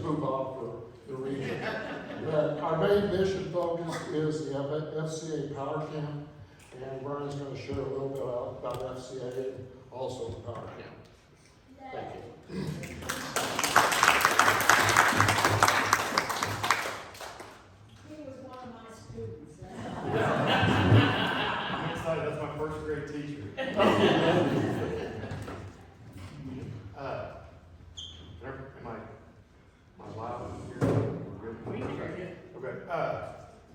spook off for the region. But our main mission focus is the FCA Power Camp, and Brian's going to share a little bit about FCA and also the Power Camp. Thank you. He was one of my students. I'm excited. That's my first grade teacher. Am I loud here? We're good? Okay.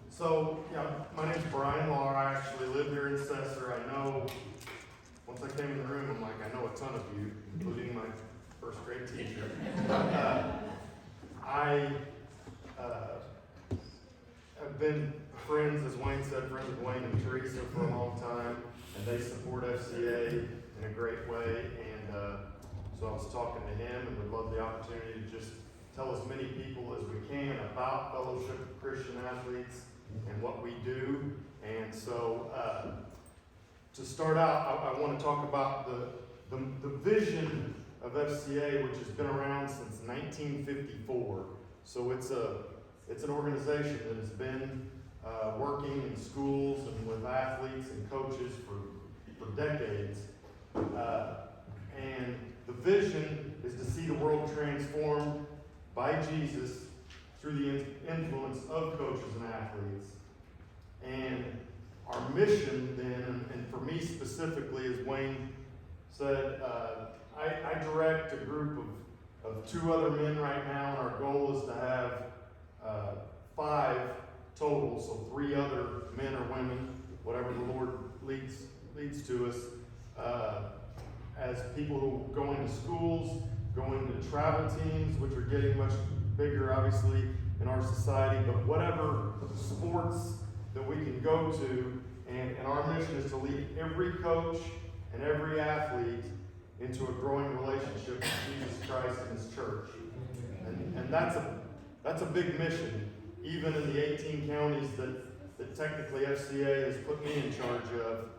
So, yeah, my name's Brian Laur. I actually live here in Cesar. I know, once I came in the room, I'm like, I know a ton of you, including my first grade teacher. I have been friends, as Wayne said, friends with Wayne and Teresa for a long time, and they support FCA in a great way. And so I was talking to him, and would love the opportunity to just tell as many people as we can about Fellowship of Christian Athletes and what we do. And so to start out, I want to talk about the vision of FCA, which has been around since 1954. So it's an organization that has been working in schools and with athletes and coaches for decades. And the vision is to see the world transformed by Jesus through the influence of coaches and athletes. And our mission then, and for me specifically, as Wayne said, I direct a group of 2 other men right now, and our goal is to have 5 total, so 3 other men or women, whatever the Lord leads to us, as people who go into schools, go into travel teams, which are getting much bigger, obviously, in our society, but whatever sports that we can go to, and our mission is to lead every coach and every athlete into a growing relationship with Jesus Christ and His church. And that's a big mission, even in the 18 counties that technically FCA has put me in charge of.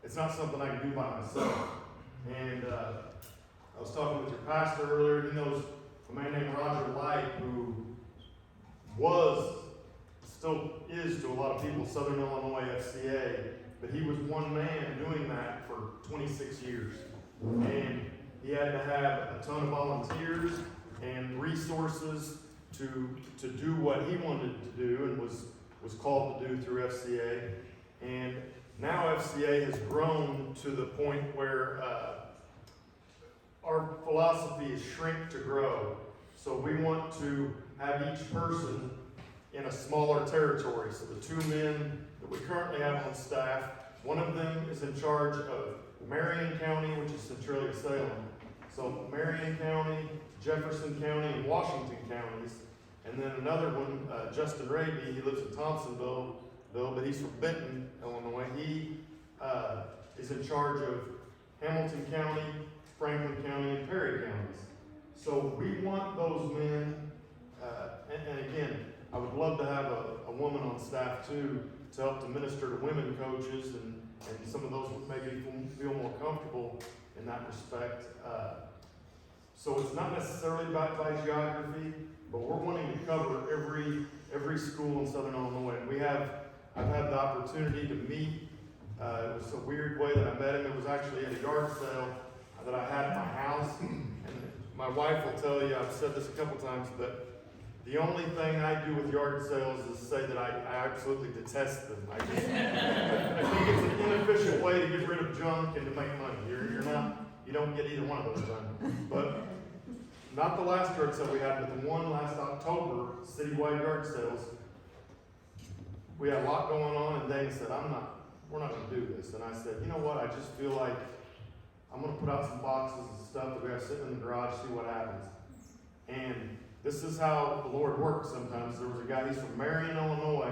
It's not something I can do by myself. And I was talking with your pastor earlier. He knows a man named Roger Light, who still is to a lot of people, Southern Illinois FCA, but he was one man doing that for 26 years. And he had to have a ton of volunteers and resources to do what he wanted to do and was called to do through FCA. And now FCA has grown to the point where our philosophy is shrink to grow. So we want to have each person in a smaller territory. So the 2 men that we currently have on staff, one of them is in charge of Marion County, which is Centralia Salem. So Marion County, Jefferson County, and Washington counties. And then another one, Justin Raby, he lives in Thompsonville, but he's from Benton, Illinois. He is in charge of Hamilton County, Franklin County, and Perry counties. So we want those men, and again, I would love to have a woman on staff too, to help to minister to women coaches, and some of those maybe feel more comfortable in that respect. So it's not necessarily by geography, but we're wanting to cover every school in Southern Illinois. And I've had the opportunity to meet. It was a weird way that I met him. It was actually at a yard sale that I had at my house. And my wife will tell you, I've said this a couple times, but the only thing I do with yard sales is say that I absolutely detest them. I think it's an inefficient way to get rid of junk and to make money. You don't get either one of those done. But not the last yard sale we had, but the one last October, citywide yard sales. We had a lot going on, and Dana said, we're not going to do this. And I said, you know what, I just feel like I'm going to put out some boxes and stuff that we have sitting in the garage, see what happens. And this is how the Lord works sometimes. There was a guy, he's from Marion, Illinois.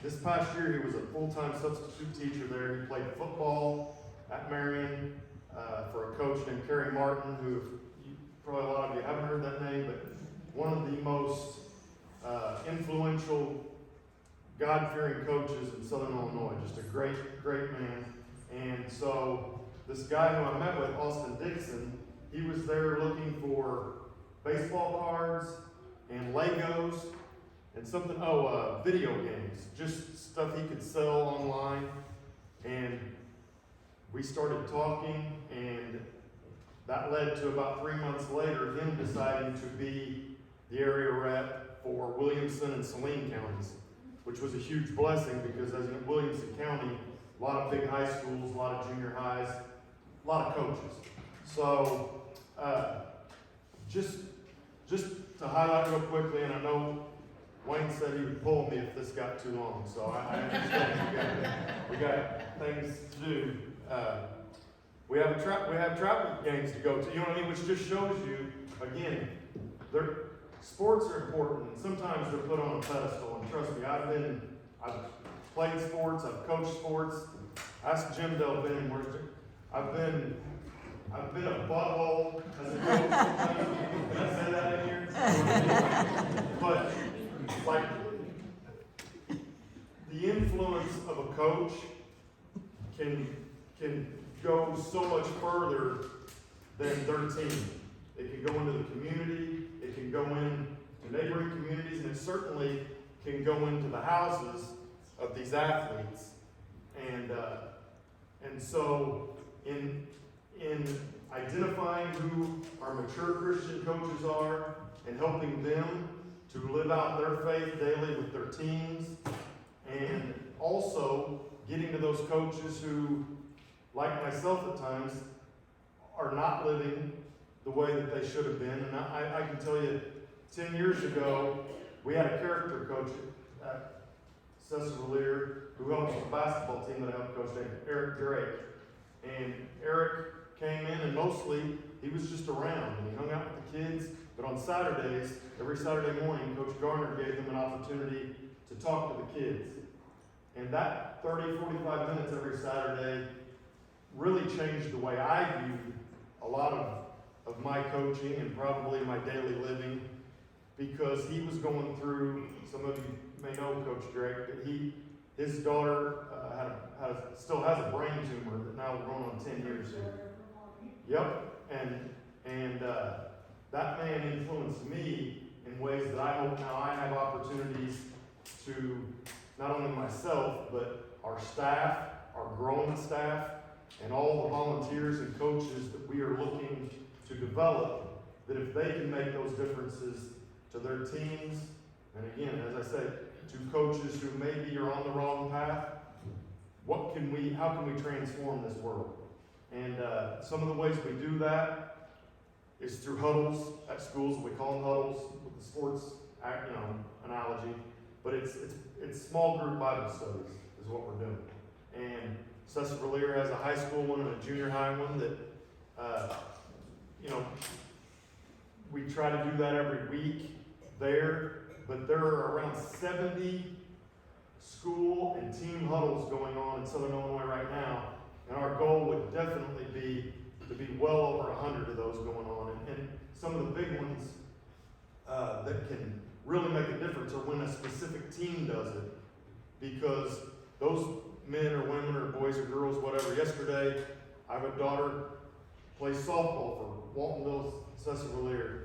This past year, he was a full-time substitute teacher there. He played football at Marion for a coach named Kerry Martin, who probably a lot of you haven't heard that name, but one of the most influential, God-fearing coaches in Southern Illinois. Just a great, great man. And so this guy who I met with, Austin Dixon, he was there looking for baseball cards and Legos and something, video games, just stuff he could sell online. And we started talking, and that led to about 3 months later, him deciding to be the area rep for Williamson and Saline counties, which was a huge blessing because as in Williamson County, a lot of big high schools, a lot of junior highs, a lot of coaches. So, just to highlight real quickly, and I know Wayne said he would pull me if this got too long, so I understand we got things to do. We have travel games to go to, you know what I mean, which just shows you, again, sports are important, and sometimes they're put on a pedestal, and trust me, I've played sports, I've coached sports. Ask Jim Delvin, I've been a butthole as a coach sometimes. Can I say that in here? But, like, the influence of a coach can go so much further than their team. It can go into the community, it can go into neighboring communities, and it certainly can go into the houses of these athletes. And so in identifying who our mature Christian coaches are and helping them to live out their faith daily with their teams, and also getting to those coaches who, like myself at times, are not living the way that they should have been. And I can tell you, 10 years ago, we had a character coach at Laur who helped with the basketball team that I helped coach, named Eric Drake. And Eric came in, and mostly he was just around, and he hung out with the kids. But on Saturdays, every Saturday morning, Coach Garner gave them an opportunity to talk to the kids. And that 30, 45 minutes every Saturday really changed the way I viewed a lot of my coaching and probably my daily living, because he was going through, some of you may know Coach Drake, but his daughter still has a brain tumor that now we're going on 10 years here. Yep, and that man influenced me in ways that I hope now I have opportunities to, not only myself, but our staff, our growing staff, and all the volunteers and coaches that we are looking to develop, that if they can make those differences to their teams, and again, as I said, to coaches who maybe are on the wrong path, how can we transform this world? And some of the ways we do that is through huddles at schools. We call them huddles with the sports analogy, but it's small group Bible studies is what we're doing. And Laur has a high school one and a junior high one that we try to do that every week there, but there are around 70 school and team huddles going on in Southern Illinois right now, and our goal would definitely be to be well over 100 of those going on. And some of the big ones that can really make a difference are when a specific team does it, because those men or women or boys or girls, whatever. Yesterday, I have a daughter plays softball for Waltonville, Laur.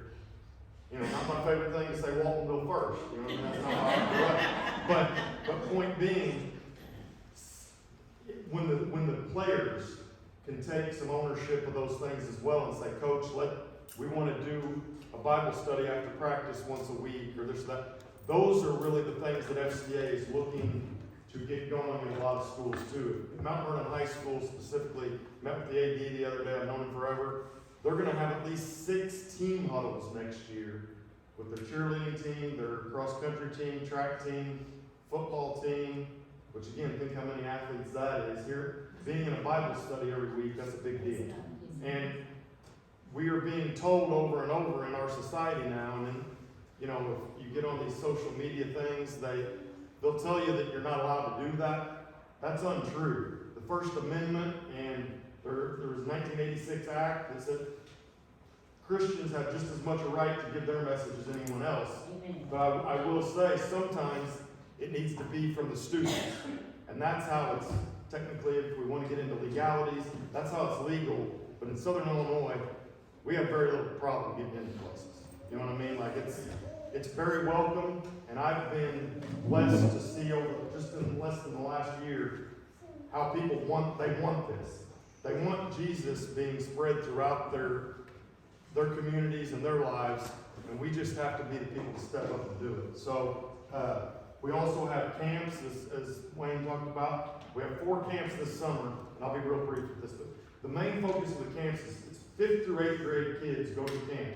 Not my favorite thing to say Waltonville first. That's not how I do it. But point being, when the players can take some ownership of those things as well and say, Coach, we want to do a Bible study after practice once a week, or this or that. Those are really the things that FCA is looking to get going in a lot of schools too. Mount Vernon High School specifically, met with the AD the other day, I've known him forever. They're going to have at least 6 team huddles next year with their cheerleading team, their cross-country team, track team, football team, which again, think how many athletes that is here. Being in a Bible study every week, that's a big deal. And we are being told over and over in our society now, and then, if you get on these social media things, they'll tell you that you're not allowed to do that. That's untrue. The First Amendment and there was a 1986 act that said Christians have just as much a right to give their message as anyone else. But I will say sometimes it needs to be from the students. And that's how it's, technically, if we want to get into legalities, that's how it's legal. But in Southern Illinois, we have very little problem getting into places. Like it's very welcome, and I've been blessed to see over just in less than the last year how people want this. They want Jesus being spread throughout their communities and their lives, and we just have to be the people to step up and do it. So we also have camps, as Wayne talked about. We have 4 camps this summer, and I'll be real brief with this, but the main focus of the camps is it's 5th through 8th grade kids go to camp.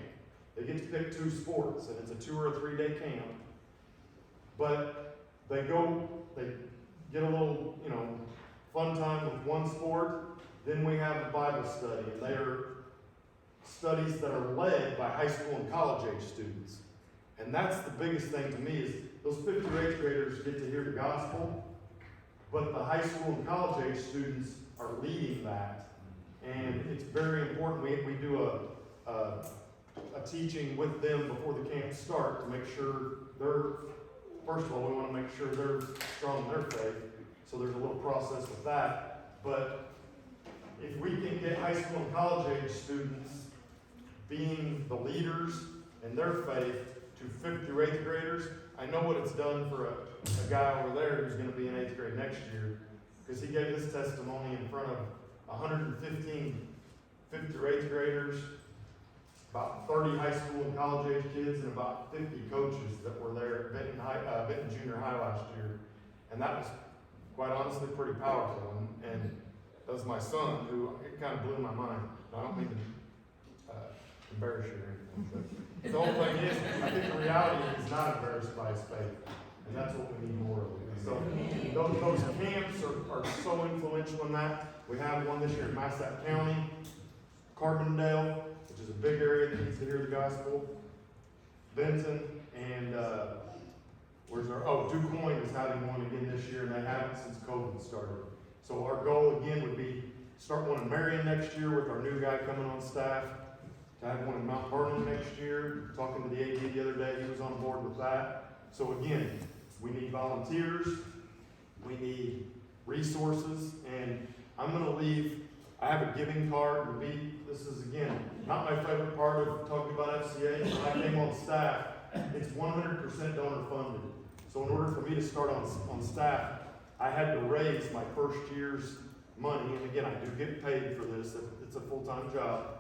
They get to pick 2 sports, and it's a 2 or a 3 day camp. But they get a little, fun time with one sport. Then we have a Bible study, and they are studies that are led by high school and college age students. And that's the biggest thing to me is those 5th through 8th graders get to hear the gospel, but the high school and college age students are leading that. And it's very important. We do a teaching with them before the camps start to make sure first of all, we want to make sure they're strong in their faith. So there's a little process with that. But if we can get high school and college age students being the leaders in their faith to 5th through 8th graders, I know what it's done for a guy over there who's going to be in 8th grade next year, because he gave his testimony in front of 115 5th through 8th graders, about 30 high school and college age kids, and about 50 coaches that were there at Benton Junior High last year. And that was, quite honestly, pretty powerful. And that was my son, who it kind of blew my mind. I don't mean to embarrass you or anything, but the whole thing is, I think the reality is he's not embarrassed by his faith. And that's what we need more of. So those camps are so influential in that. We have one this year in Massac County, Carbondale, which is a big area that needs to hear the gospel. Benton, and DuQuoin is having one again this year, and they haven't since COVID started. So our goal again would be start one in Marion next year with our new guy coming on staff, to have one in Mount Vernon next year. Talking to the AD the other day, he was on board with that. So again, we need volunteers, we need resources, and I'm going to leave. I have a giving card. This is, again, not my favorite part of talking about FCA. When I came on staff, it's 100% donor funded. So in order for me to start on staff, I had to raise my first year's money. And again, I do get paid for this. It's a full-time job.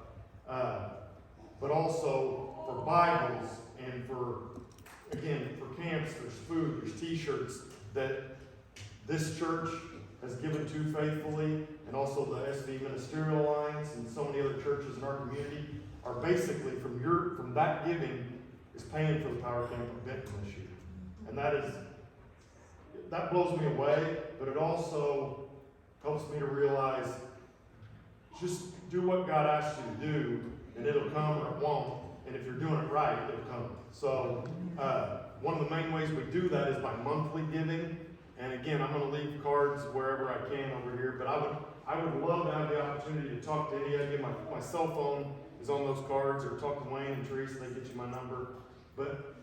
But also for Bibles and for camps, there's food, there's t-shirts that this church has given to faithfully, and also the SV Ministerial Alliance and so many other churches in our community are basically from that giving is paying for the Power Camp of Benton this year. And that blows me away, but it also helps me to realize just do what God asks you to do, and it'll come or it won't. And if you're doing it right, it'll come. So one of the main ways we do that is by monthly giving. And again, I'm going to leave cards wherever I can over here, but I would love to have the opportunity to talk to any of you. My cell phone is on those cards, or talk to Wayne and Teresa, they get you my number. But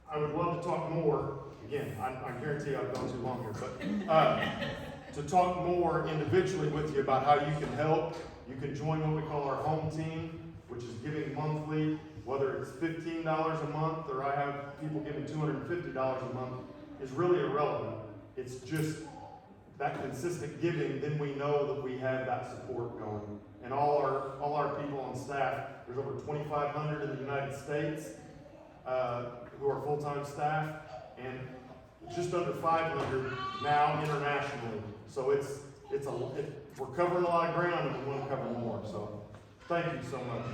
I would love to talk more. Again, I guarantee I've gone too long here, but to talk more individually with you about how you can help. You can join what we call our home team, which is giving monthly, whether it's $15 a month or I have people giving $250 a month, is really irrelevant. It's just that consistent giving, then we know that we have that support going. And all our people on staff, there's over 2,500 in the United States who are full-time staff, and just under 500 now internationally. So we're covering a lot of ground, and we want to cover more. So thank you so much.